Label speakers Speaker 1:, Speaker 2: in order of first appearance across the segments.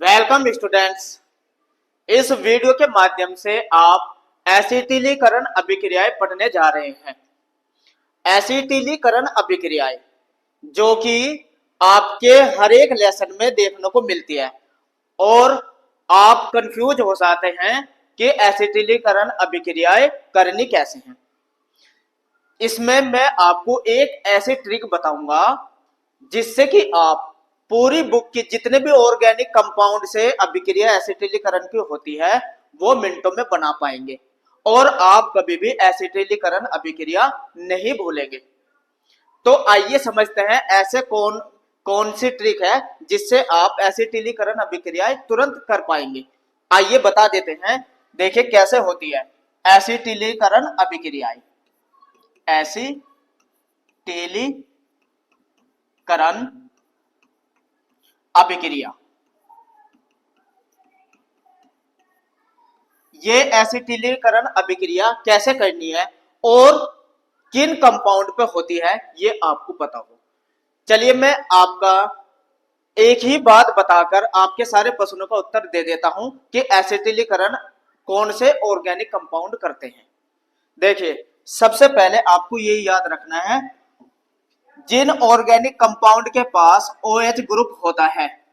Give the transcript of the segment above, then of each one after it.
Speaker 1: Welcome students. इस video के माध्यम से आप एसिटिलीकरण अभिक्रियाएं पढ़ने जा रहे हैं। एसिटिलीकरण अभिक्रियाएं जो कि आपके हर एक लेसन में देखने को मिलती है और आप कंफ्यूज हो जाते हैं कि एसिटिलीकरण अभिक्रियाएं करनी कैसे हैं। इसमें मैं आपको एक ऐसी ट्रिक बताऊंगा जिससे कि आप पूरी बुक की जितने भी ऑर्गेनिक कंपाउंड से अभिक्रिया एसिटिलीकरण की होती है वो मिनटों में बना पाएंगे और आप कभी भी एसिटिलीकरण अभिक्रिया नहीं भूलेंगे। तो आइए समझते हैं ऐसे कौन कौन सी ट्रिक है जिससे आप एसिटिलीकरण अभिक्रियाएं तुरंत कर पाएंगे। आइए बता देते हैं, देखिए कैसे होती है एसिटिलीकरण अभिक्रियाएं। एसिटिलीकरण अभिक्रिया, ये एसिटिलीकरण अभिक्रिया कैसे करनी है और किन कंपाउंड पे होती है ये आपको पता हो। चलिए मैं आपका एक ही बात बताकर आपके सारे प्रश्नों का उत्तर दे देता हूं कि एसिटिलीकरण कौन से ऑर्गेनिक कंपाउंड करते हैं। देखिए सबसे पहले आपको ये याद रखना है, जिन ऑर्गेनिक कंपाउंड के पास OH ग्रुप होता है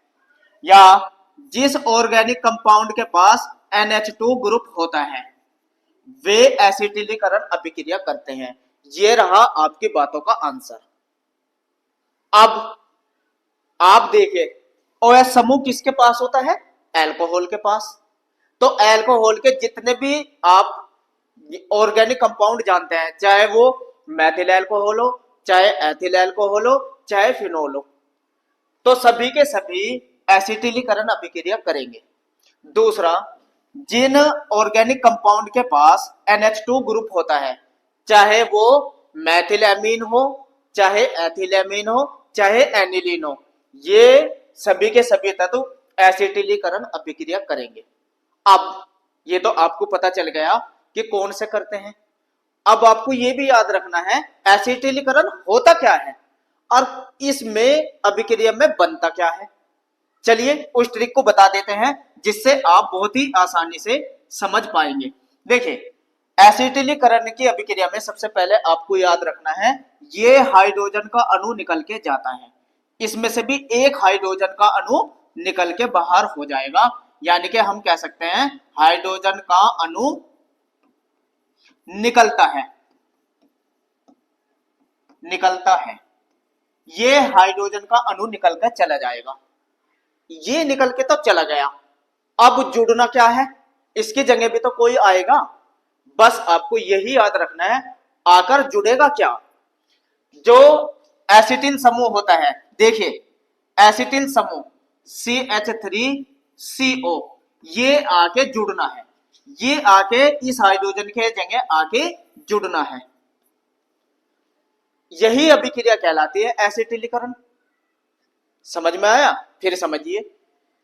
Speaker 1: या जिस ऑर्गेनिक कंपाउंड के पास NH2 ग्रुप होता है वे एसिटिलीकरण अभिक्रिया करते हैं। ये रहा आपकी बातों का आंसर। अब आप देखिए OH समूह किसके पास होता है? अल्कोहल के पास। तो अल्कोहल के जितने भी आप ऑर्गेनिक कंपाउंड जानते हैं, चाहे वो मैथिल अल्कोहल हो, चाहे एथिल अल्कोहल हो, चाहे फिनोल हो, तो सभी के सभी एसिटिलीकरण अभिक्रिया करेंगे। दूसरा, जिन ऑर्गेनिक कंपाउंड के पास NH2 ग्रुप होता है, चाहे वो मैथिल एमीन हो, चाहे एथिल एमीन हो, चाहे एनिलीन हो, ये सभी के सभी तत्व एसिटिलीकरण अभिक्रिया करेंगे। अब ये तो आपको पता चल गया कि कौन से करते हैं। अब आपको ये भी याद रखना है एसिटिलीकरण होता क्या है और इसमें अभिक्रिया में बनता क्या है। चलिए उस ट्रिक को बता देते हैं जिससे आप बहुत ही आसानी से समझ पाएंगे। देखिए एसिटिलीकरण की अभिक्रिया में सबसे पहले आपको याद रखना है ये हाइड्रोजन का अणु निकल के जाता है, इसमें से भी एक हाइड्रोजन का अणु निकल के बाहर हो जाएगा, यानी कि हम कह सकते हैं हाइड्रोजन का अणु निकलता है। ये हाइड्रोजन का अणु निकल कर चला जाएगा। ये निकल के तो चला गया, अब जुड़ना क्या है? इसकी जगह भी तो कोई आएगा। बस आपको यही याद रखना है आकर जुड़ेगा क्या? जो एसिटिल समूह होता है, देखिए एसिटिल समूह CH3CO ये आके जुड़ना है, ये आके इस हाइड्रोजन के जगह आके जुड़ना है। यही अभिक्रिया कहलाती है एसिटिलीकरण। समझ में आया? फिर समझिए,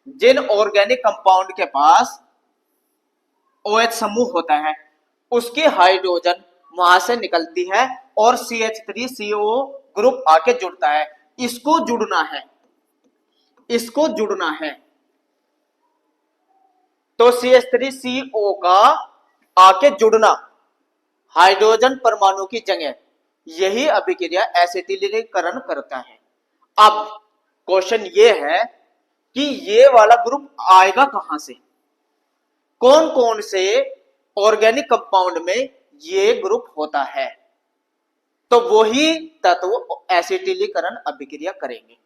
Speaker 1: जिन ऑर्गेनिक कंपाउंड के पास OH समूह होता है उसकी हाइड्रोजन वहां से निकलती है और CH3CO ग्रुप आके जुड़ता है। इसको जुड़ना है तो CH3CO का आके जुड़ना हाइड्रोजन परमाणु की जगह, यही अभिक्रिया एसिटिलीकरण करता है। अब क्वेश्चन ये है कि ये वाला ग्रुप आएगा कहां से? कौन कौन से ऑर्गेनिक कंपाउंड में ये ग्रुप होता है? तो वही तत्व एसिटिलीकरण अभिक्रिया करेंगे।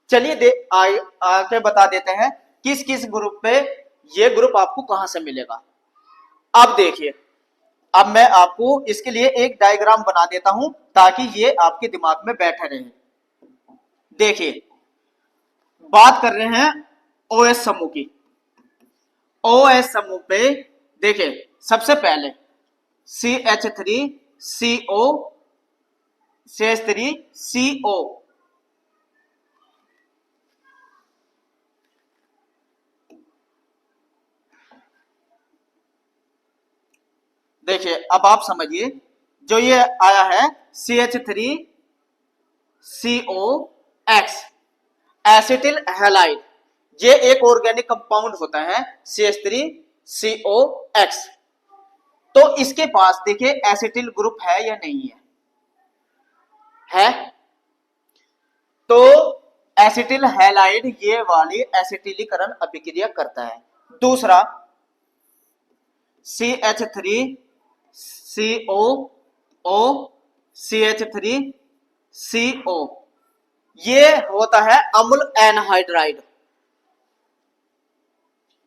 Speaker 1: चलिए आगे बता देते हैं किस किस ग्रुप पे ये ग्रुप आपको कहां से मिलेगा। अब देखिए, अब मैं आपको इसके लिए एक डायग्राम बना देता हूं ताकि ये आपके दिमाग में बैठे रहे। देखिए बात कर रहे हैं OH समूह की। OH समूह पे देखिए सबसे पहले CH3CO देखिए, अब आप समझिए, जो ये आया है CH3COX एसिटिल हैलाइड, ये एक ऑर्गेनिक कंपाउंड होता है CH3COX। तो इसके पास देखिए एसिटिल ग्रुप है या नहीं है? तो एसिटिल हैलाइड ये वाली एसिटिलीकरण अभिक्रिया करता है। दूसरा CH3COO CH3CO ये होता है अम्ल एनहाइड्राइड।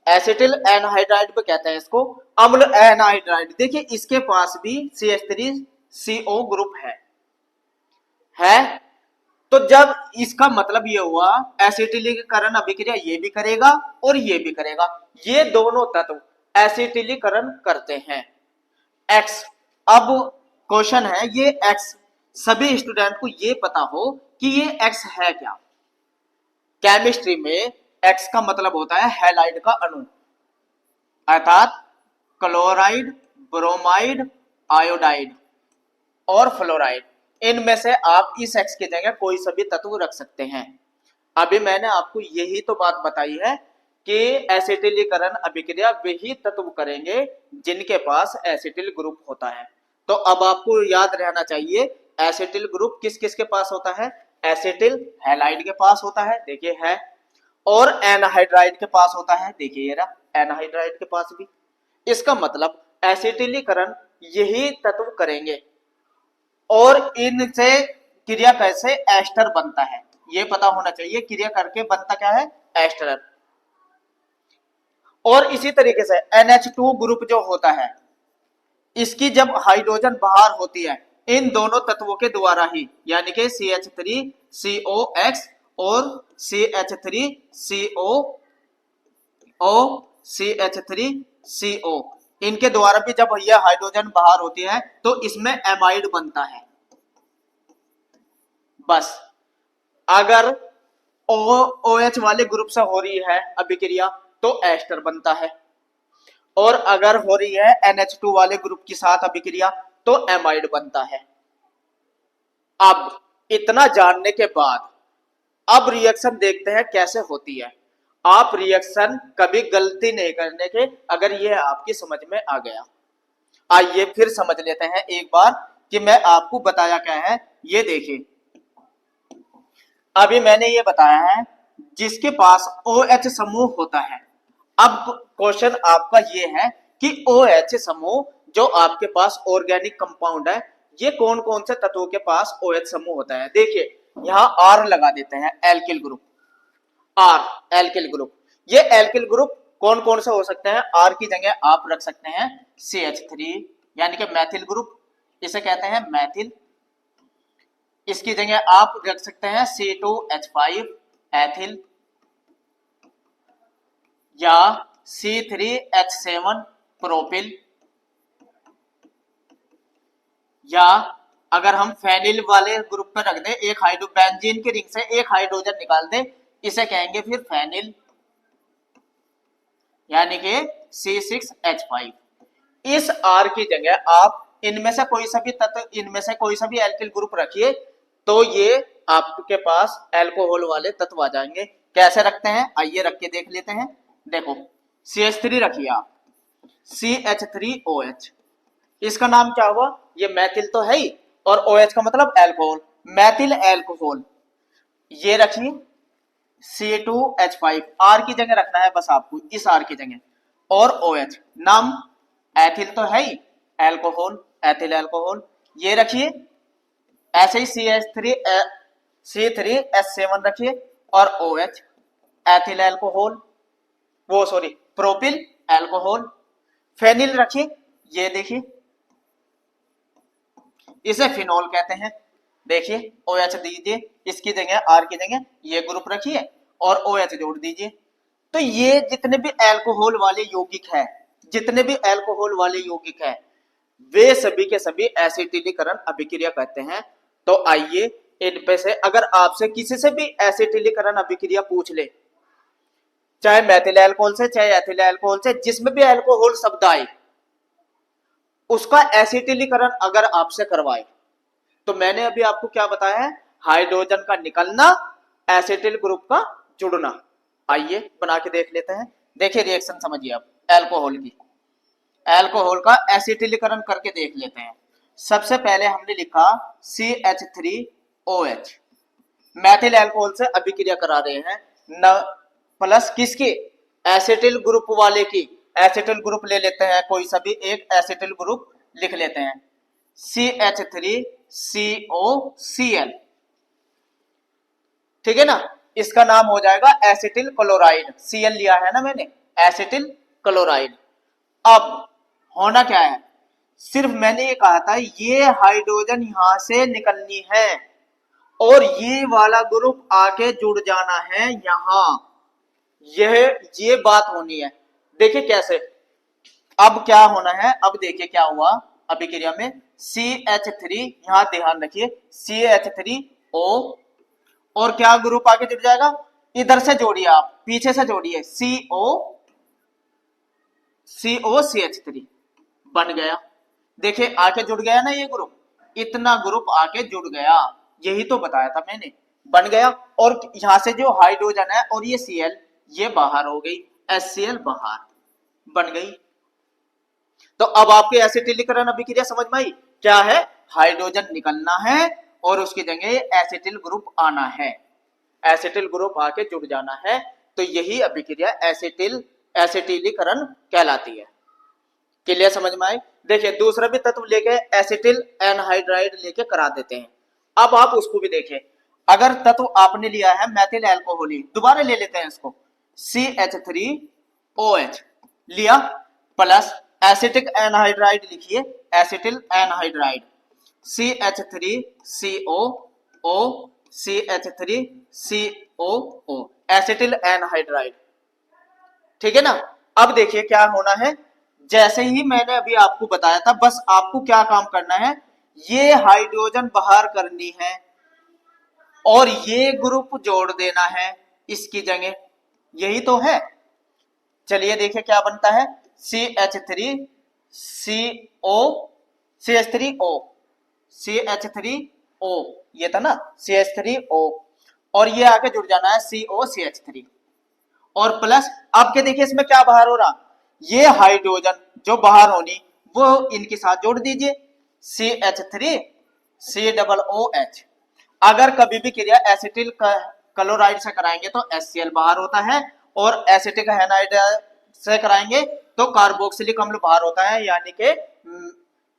Speaker 1: एसिटिल एनहाइड्राइड पे कहते हैं इसको अम्ल एनहाइड्राइड। देखिए इसके पास भी CH3CO ग्रुप है। तो जब इसका मतलब ये हुआ एसिटिलीकरण अभिक्रिया ये भी करेगा और ये भी करेगा, ये दोनों तत्व एसिटिलीकरण करते हैं। एक्स, अब क्वेश्चन है ये एक्स सभी स्टूडेंट को ये पता हो कि ये एक्स है क्या। केमिस्ट्री में एक्स का मतलब होता है हैलाइड का अणु, अर्थात क्लोराइड, ब्रोमाइड, आयोडाइड और फ्लोराइड। इनमें से आप इस एक्स की जगह कोई सभी तत्व रख सकते हैं। अभी मैंने आपको यही तो बात बताई है कि एसिटिलीकरण अभिक्रिया वही तत्व करेंगे जिनके पास एसिटिल ग्रुप होता है। तो अब आपको याद रहना चाहिए एसिटिल ग्रुप किस किस के पास होता है। एसिटिल हैलाइड के पास होता है, देखिए है, और एनहाइड्राइड के पास होता है, देखिए ये रहा एनहाइड्राइड के पास भी। इसका मतलब एसिटिलीकरण यही तत्व करेंगे और इनसे क्रिया कैसे एस्टर बनता है ये पता होना चाहिए। क्रिया करके बनता क्या है, एस्टर। और इसी तरीके से NH2 ग्रुप जो होता है इसकी जब हाइड्रोजन बाहर होती है इन दोनों तत्वों के द्वारा ही, यानी कि CH3COX और CH3CO इनके द्वारा भी जब यह हाइड्रोजन बाहर होती है तो इसमें एमाइड बनता है। बस अगर OH वाले ग्रुप से हो रही है अभिक्रिया तो एस्टर बनता है, और अगर हो रही है NH2 वाले ग्रुप के साथ अभिक्रिया तो एमाइड बनता है। अब इतना जानने के बाद अब रिएक्शन देखते हैं कैसे होती है। आप रिएक्शन कभी गलती नहीं करने के, अगर यह आपकी समझ में आ गया। आइए फिर समझ लेते हैं एक बार कि मैं आपको बताया क्या है। ये देखिए अभी मैंने ये बताया है जिसके पास OH समूह होता है। अब क्वेश्चन आपका ये है कि OH समूह जो आपके पास ऑर्गेनिक कंपाउंड है ये कौन कौन से तत्वों के पास OH समूह होता है। देखिए यहां R लगा देते हैं, alkyl group, R alkyl group. ये एल्किल ग्रुप कौन कौन से हो सकते हैं, R की जगह आप रख सकते हैं CH3 यानी कि मैथिल ग्रुप, इसे कहते हैं मैथिल। इसकी जगह आप रख सकते हैं C2H5 एथिल, या C3H7 प्रोपिल, या अगर हम फेनिल वाले ग्रुप पे रख दें, एक हाइड्रो बेंजीन की रिंग से एक हाइड्रोजन निकाल दें, इसे कहेंगे फिर फेनिल यानी कि C6H5। इस R की जगह आप इनमें से कोई सा भी तत्व, इनमें से कोई सा भी एल्किल ग्रुप रखिए तो ये आपके पास एल्कोहल वाले तत्व आ जाएंगे। कैसे रखते हैं आइए रख के देख लेते हैं। देखो CH3 रखिए आप, CH3OH, इसका नाम क्या हुआ, ये मैथिल तो है ही, और OH का मतलब एल्कोहल, मैथिल एल्कोहल। ये रखिए C2H5, R की जगह रखना है बस आपको, इस R की जगह, और OH नाम एथिल तो है ही, एल्कोहल, एथिल एल्कोहल। ये रखिए ऐसे ही C3H7 रखिए और OH एथिल एल्कोहल, वो सॉरी प्रोपिल एल्कोहल। फेनिल रखिए, ये देखिए इसे फिनोल कहते हैं। देखिए OH दीजिए, इसकी जगह R की जगह ये ग्रुप रखिए और OH जोड़ दीजिए। तो ये जितने भी अल्कोहल वाले यौगिक है, जितने भी अल्कोहल वाले यौगिक है वे सभी के सभी एसिटिलीकरण अभिक्रिया कहते हैं। तो आइए इन पे से अगर आपसे किसी से भी एसिटिलीकरण अभिक्रिया पूछ ले, चाहे मैथिल अल्कोहल से चाहे एथिल अल्कोहल से, जिसमें भी अल्कोहल शब्द आए उसका एसिटिलीकरण अगर आपसे करवाए तो मैंने अभी आपको क्या बताया है, हाइड्रोजन का निकलना, एसिटिल ग्रुप का जुड़ना। आइए बना के देख लेते हैं। देखिए रिएक्शन समझिए आप एल्कोहल की, एल्कोहल का एसिटिलीकरण करके देख लेते हैं। सबसे पहले हमने लिखा CH3OH, मैथिल एल्कोहल से अभिक्रिया करा रहे हैं न प्लस किसकी, एसिटिल ग्रुप वाले की। एसिटिल ग्रुप ले लेते हैं, कोई सा भी एक एसिटिल ग्रुप लिख लेते हैं, CH3COCl, ठीक है ना। इसका नाम हो जाएगा एसिटिल क्लोराइड, Cl लिया है ना मैंने, एसिटिल क्लोराइड। अब होना क्या है, सिर्फ मैंने ये कहा था ये हाइड्रोजन यहां से निकलनी है और ये वाला ग्रुप आके जुड़ जाना है यहां, ये बात होनी है। देखिए कैसे, अब क्या होना है, अब देखिए क्या हुआ अभिक्रिया में, CH3, यहां ध्यान रखिए CH3O, और क्या ग्रुप आके जुड़ जाएगा, इधर से जोड़िए आप, पीछे से जोड़िए, COCH3 बन गया। देखिए आके जुड़ गया ना ये ग्रुप, इतना ग्रुप आके जुड़ गया, यही तो बताया था मैंने, बन गया। और यहां से जो हाइड्रोजन है और ये Cl, ये बाहर हो गई, HCl बाहर बन गई। तो अब आपके एसिटिलीकरण अभिक्रिया समझ में आई, क्या है, हाइड्रोजन निकलना है और उसकी जगह एसिटिल ग्रुप आना है, एसिटिल ग्रुप आके जुड़ जाना है। तो यही अभिक्रिया एसिटिलीकरण कहलाती है। क्लियर, समझ में आए। देखिए दूसरा भी तत्व लेके एसिटिल एनहाइड्राइड लेके करा देते हैं। अब आप उसको भी देखें, अगर तत्व आपने लिया है मैथिल एल्कोहल, दोबारा ले लेते हैं इसको, CH3OH लिया प्लस एसिटिक एनहाइड्राइड लिखिए, acetyl anhydride, CH3COO, CH3COO, acetyl anhydride, ठीक है ना। अब देखिए क्या होना है, जैसे ही मैंने अभी आपको बताया था, बस आपको क्या काम करना है, ये हाइड्रोजन बाहर करनी है और ये ग्रुप जोड़ देना है इसकी जगह, यही तो है। चलिए देखिए क्या बनता है, CH3CO, ये था ना CH3O, और ये आके जुड़ जाना है COCH3, और प्लस, अब के देखिए इसमें क्या बाहर हो रहा, ये हाइड्रोजन जो बाहर होनी वो इनके साथ जोड़ दीजिए, CH3COOH। अगर कभी भी क्रिया एसिटिल क्लोराइड से कराएंगे तो HCl बाहर होता है, और एसिटिक एनाइड से कराएंगे तो कार्बोक्सिलिक अम्ल बाहर होता है, यानी कि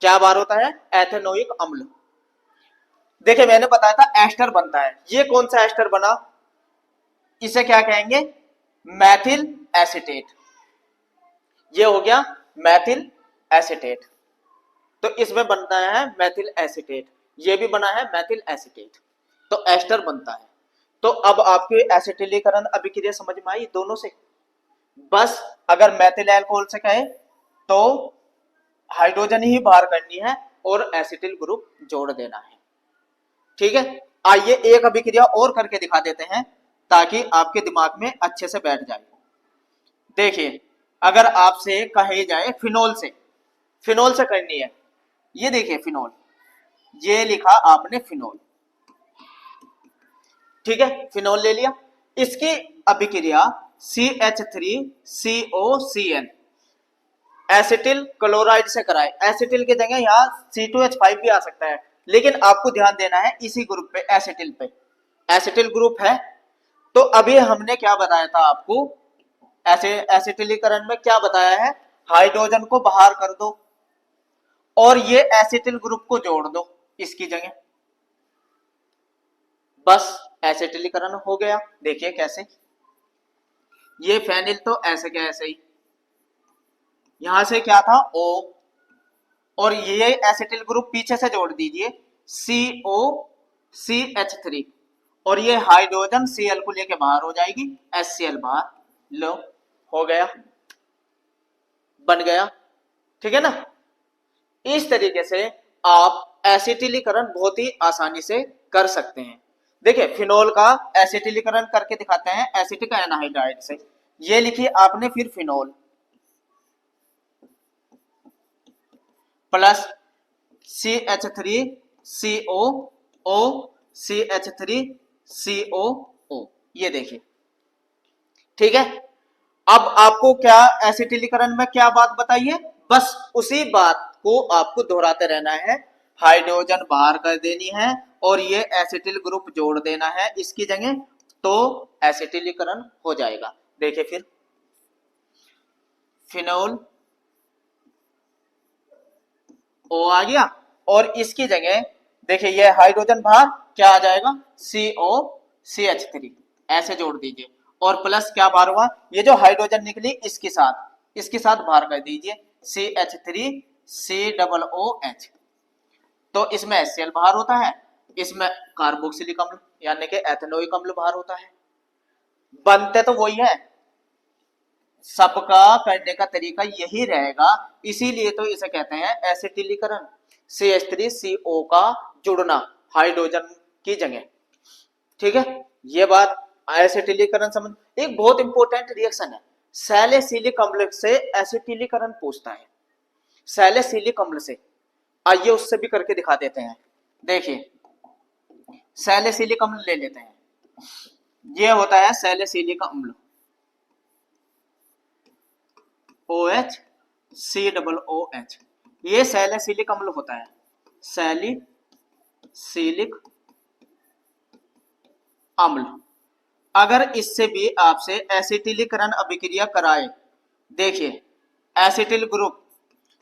Speaker 1: क्या बाहर होता है, एथेनोइक अम्ल। देखिए मैंने बताया था एस्टर बनता है, ये कौन सा एस्टर बना, इसे क्या कहेंगे, मैथिल एसीटेट, ये हो गया मैथिल एसीटेट। तो इसमें बनता है मैथिल एसीटेट, ये भी बना है मैथिल एसीटेट, तो एस्टर बनता है। तो अब आपके एसिटिलीकरण अभिक्रिया समझ में आई दोनों से। बस अगर मैथिल एल्कोहल से कहे तो हाइड्रोजन ही बाहर करनी है और एसिटिल ग्रुप जोड़ देना है, ठीक है। आइए एक अभिक्रिया और करके दिखा देते हैं ताकि आपके दिमाग में अच्छे से बैठ जाए। देखिए अगर आपसे कहे जाए फिनोल से, फिनोल से करनी है, ये देखिए फिनोल, ये लिखा आपने फिनोल, ठीक है, फिनोल ले लिया, इसकी अभिक्रिया CH3COCl एसिटिल क्लोराइड से कराए, एसिटिल की जगह यहाँ C2H5 भी आ सकता है, लेकिन आपको ध्यान देना है इसी ग्रुप पे, एसिटिल पे, एसिटिल ग्रुप है। तो अभी हमने क्या बताया था आपको, एसिटिलीकरण में क्या बताया है, हाइड्रोजन को बाहर कर दो और ये एसिटिल ग्रुप को जोड़ दो इसकी जगह, बस एसिटिलीकरण हो गया। देखिए कैसे, ये फेनिल तो ऐसे क्या ऐसे ही, यहां से क्या था O, और ये एसिटिल ग्रुप पीछे से जोड़ दीजिए COCH3, और ये हाइड्रोजन Cl को लेके बाहर हो जाएगी, HCl बाहर, लो हो गया, बन गया, ठीक है ना। इस तरीके से आप एसिटिलीकरण बहुत ही आसानी से कर सकते हैं। देखिए फिनोल का एसिटिलीकरण करके दिखाते हैं एसिटिक एनहाइड्राइड से, ये लिखिए आपने फिर फिनोल प्लस CH3COO, CH3COO, ये देखिए, ठीक है। अब आपको क्या एसिटिलीकरण में क्या बात बताइए, बस उसी बात को आपको दोहराते रहना है। हाइड्रोजन बाहर कर देनी है और ये एसिटिल ग्रुप जोड़ देना है इसकी जगह, तो एसिटिलीकरण हो जाएगा। देखिए फिर फिनोल ओ आ गया और इसकी जगह देखिए ये हाइड्रोजन बाहर क्या आ जाएगा, COCH3 ऐसे जोड़ दीजिए और प्लस क्या बाहर हुआ, ये जो हाइड्रोजन निकली इसके साथ बाहर कर दीजिए CH3COOH। तो इसमें HCl बाहर होता है, इसमें कार्बोक्सिलिक अम्ल यानी कि एथेनोइक अम्ल बाहर होता है। बनते तो वही है, सबका करने का तरीका यही रहेगा, इसीलिए तो इसे कहते हैं एसिटिलीकरण। CH3CO का जुड़ना हाइड्रोजन की जगह, ठीक है। ये बात एसिटिलीकरण समझ। एक बहुत इंपॉर्टेंट रिएक्शन है, सैलिसिलिक अम्ल से एसिटिलीकरण पूछता है, सैलिसिलिक अम्ल से। आइए उससे भी करके दिखा देते हैं। देखिए सैलिसिलिक अम्ल ले लेते हैं, ये होता है सैलिसिलिक अम्ल OHCOOH, ये सैलिसिलिक अम्ल होता है, सैलिसिलिक अम्ल। अगर इससे भी आपसे एसिटिलीकरण अभिक्रिया कराए, देखिए एसिटिल ग्रुप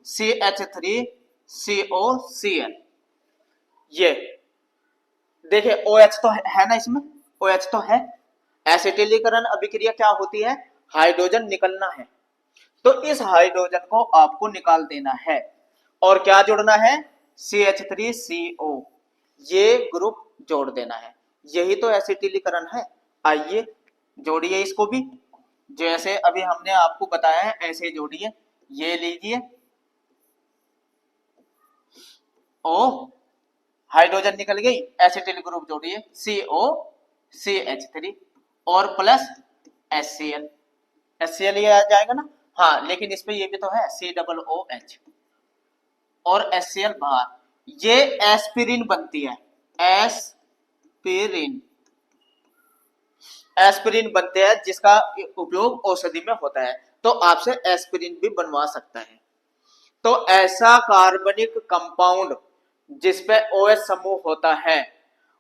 Speaker 1: CH3COCl, ये देखिए OH तो है ना, इसमें OH तो है। एसिटिलीकरण अभिक्रिया क्या होती है, हाइड्रोजन निकलना है, तो इस हाइड्रोजन को आपको निकाल देना है और क्या जोड़ना है, CH3CO, ये ग्रुप जोड़ देना है, यही तो एसिटिलीकरण है। आइए जोड़िए इसको भी, जैसे अभी हमने आपको बताया है ऐसे जोड़िए। ये लीजिए ओ, हाइड्रोजन निकल गई, एसिटिल ग्रुप जोड़िए COCH3 और प्लस HCl ये आ जाएगा ना, हाँ लेकिन इस पे ये भी तो है COOH और HCl बाहर, ये एस्पिरिन बनती है, एस्पिरिन बनते हैं जिसका उपयोग औषधि में होता है, तो आपसे एस्पिरिन भी बनवा सकता है। तो ऐसा कार्बनिक कंपाउंड जिसपे OH समूह होता है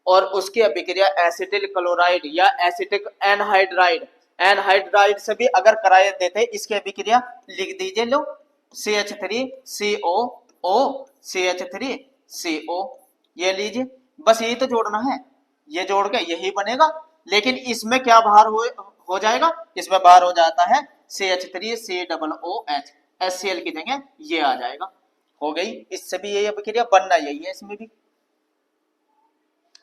Speaker 1: और उसकी अभिक्रिया एसिटिल क्लोराइड या एसिटिक एनहाइड्राइड से भी अगर कराए देते इसकी अभिक्रिया लिख दीजिए, लो CH3COO CH3CO, ये लीजिए, बस यही तो जोड़ना है, ये जोड़ के यही बनेगा। लेकिन इसमें क्या बाहर हो जाएगा, इसमें बाहर हो जाता है CH3COOH, HCl की जगह ये आ जाएगा, हो गई। इससे भी यही अभिक्रिया बनना यही है इसमें भी।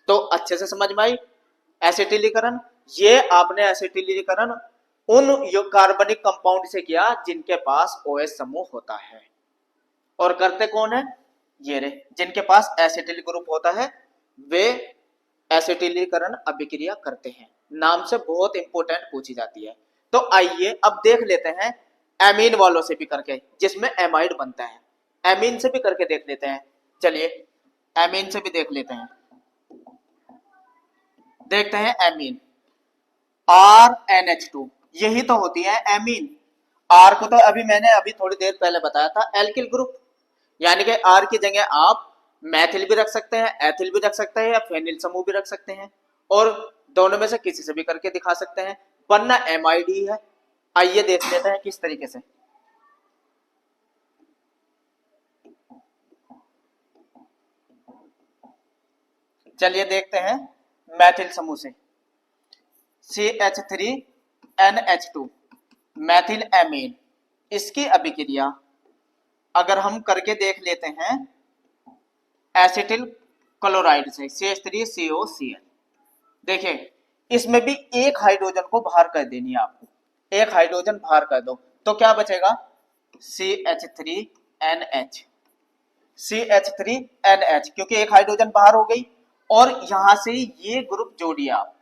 Speaker 1: तो अच्छे से समझ में आई एसिटिलीकरण। ये आपने एसिटिलीकरण उन कार्बनिक कंपाउंड से किया जिनके पास OH समूह होता है, और करते कौन है, ये रे, जिनके पास एसिटिल ग्रुप होता है वे एसिटिलीकरण अभिक्रिया करते हैं। नाम से बहुत इंपॉर्टेंट पूछी जाती है। तो आइए अब देख लेते हैं एमीन वालों से भी करके, जिसमें एमाइड बनता है, एमीन से भी करके देख लेते हैं। चलिए एमीन से भी देख लेते हैं। देखते हैं एमीन, RNH2, यही तो होती है एमीन। R को तो अभी मैंने थोड़ी देर पहले बताया था एल्किल ग्रुप, यानी कि R की जगह आप मैथिल भी रख सकते हैं, एथिल भी रख सकते हैं या फेनिल समूह भी रख सकते हैं, और दोनों में से किसी से भी करके दिखा सकते हैं, बनना एमाइड ही है। आइए देख लेते हैं किस तरीके से। चलिए देखते हैं मैथिल समूह से, CH3NH2 मैथिल एमीन, इसकी अभिक्रिया अगर हम करके देख लेते हैं एसिटिल क्लोराइड से CH3COCl, देखिए इसमें भी एक हाइड्रोजन को बाहर कर देनी है आपको, एक हाइड्रोजन बाहर कर दो तो क्या बचेगा, CH3NH, क्योंकि एक हाइड्रोजन बाहर हो गई और यहां से ये ग्रुप जोड़िए आप,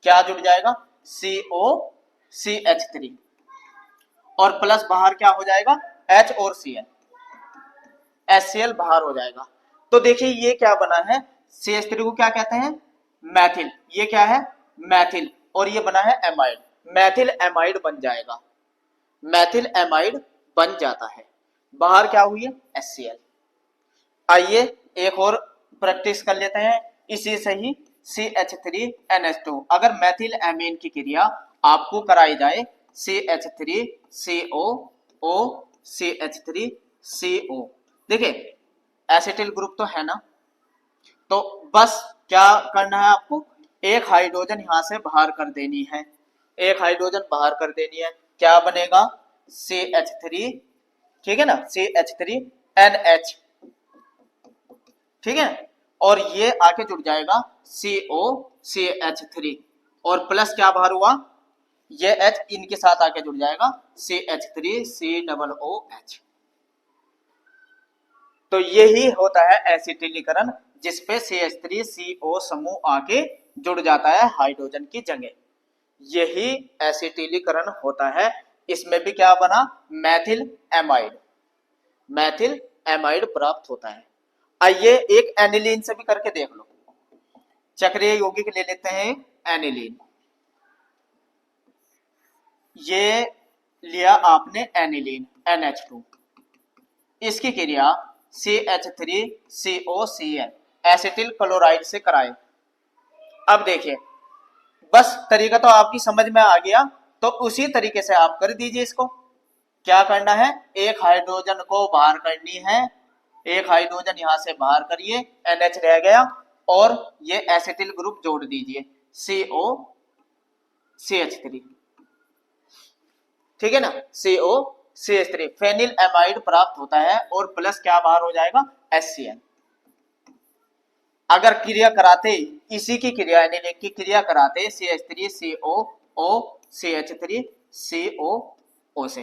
Speaker 1: क्या जुड़ जाएगा, COCH3 और प्लस बाहर क्या हो जाएगा, H और Cl, HCl बाहर हो जाएगा। तो देखिए ये क्या बना है, CH3 को क्या कहते हैं, मैथिल, ये क्या है मैथिल, और ये बना है एमाइड। मैथिल एमाइड बन जाएगा, मैथिल एमाइड बन जाता है। बाहर क्या हुई है, HCl। आइए एक और प्रैक्टिस कर लेते हैं इसी से ही, CH3NH2। अगर मैथिल एमीन की क्रिया आपको कराई जाए CH3COO CH3CO, देखिए एसिटिल ग्रुप तो है ना, तो बस क्या करना है आपको, एक हाइड्रोजन यहां से बाहर कर देनी है, एक हाइड्रोजन बाहर कर देनी है, क्या बनेगा CH3, ठीक है ना, CH3NH, ठीक है, और ये आके जुड़ जाएगा COCH3, और प्लस क्या बाहर हुआ, ये H इनके साथ आके जुड़ जाएगा CH3COOH। तो यही होता है एसिटिलीकरण, जिसपे CH3CO समूह आके जुड़ जाता है हाइड्रोजन की जगह, यही एसिटिलीकरण होता है। इसमें भी क्या बना, मैथिल एमाइड, मैथिल एमाइड प्राप्त होता है। आइए एक एनिलीन से भी करके देख लो, चक्रीय यौगिक ले लेते हैं एनिलीन, ये लिया आपने एनिलीन NH2, इसकी क्रिया CH3COCl एसिटिल क्लोराइड से कराए। अब देखिए बस तरीका तो आपकी समझ में आ गया, तो उसी तरीके से आप कर दीजिए इसको। क्या करना है, एक हाइड्रोजन को बाहर करनी है, एक हाइड्रोजन यहां से बाहर करिए, NH रह गया, और ये एसिटिल ग्रुप जोड़ दीजिए COCH3, ठीक है ना, COCH3 फेनिल एमाइड प्राप्त होता है, और प्लस क्या बाहर हो जाएगा, HCl। अगर क्रिया कराते, इसी की क्रिया एनिलीन की क्रिया कराते CH3COO CH3COO से,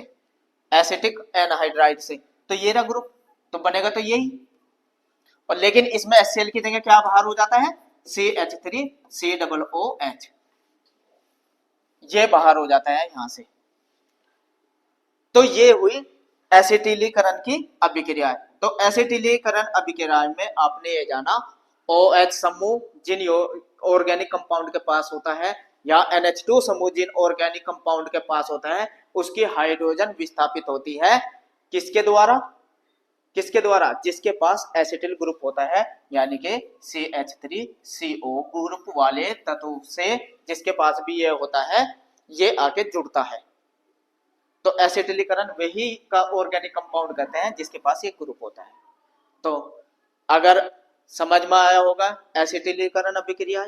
Speaker 1: एसिटिक एनहाइड्राइड से, तो ये रहा ग्रुप, तो बनेगा तो यही, और लेकिन इसमें HCl की जगह क्या बाहर हो जाता है, CH3COOH, ये बाहर हो जाता है यहां से। तो ये हुई एसिटिलीकरण की अभिक्रिया। तो एसिटिलीकरण अभिक्रिया में आपने ये जाना, OH समूह जिन ऑर्गेनिक कंपाउंड के पास होता है, या NH2 समूह जिन ऑर्गेनिक कंपाउंड के पास होता है, उसकी हाइड्रोजन विस्थापित होती है किसके द्वारा, किसके द्वारा, जिसके पास एसिटिल ग्रुप होता है, यानी कि CH3CO ग्रुप वाले तत्व से जिसके पास भी ये होता है, ये आके जुड़ता है। तो एसिटिलीकरण वही का ऑर्गेनिक कंपाउंड कहते हैं जिसके पास ये ग्रुप होता है। तो अगर समझ में आया होगा एसिटिलीकरण अभिक्रिया,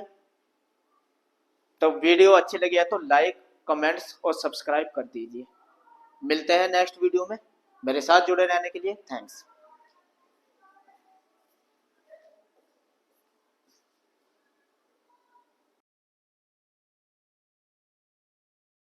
Speaker 1: तो वीडियो अच्छी लगी है तो लाइक, कमेंट्स और सब्सक्राइब कर दीजिए। मिलते हैं नेक्स्ट वीडियो में, मेरे साथ जुड़े रहने के लिए थैंक्स।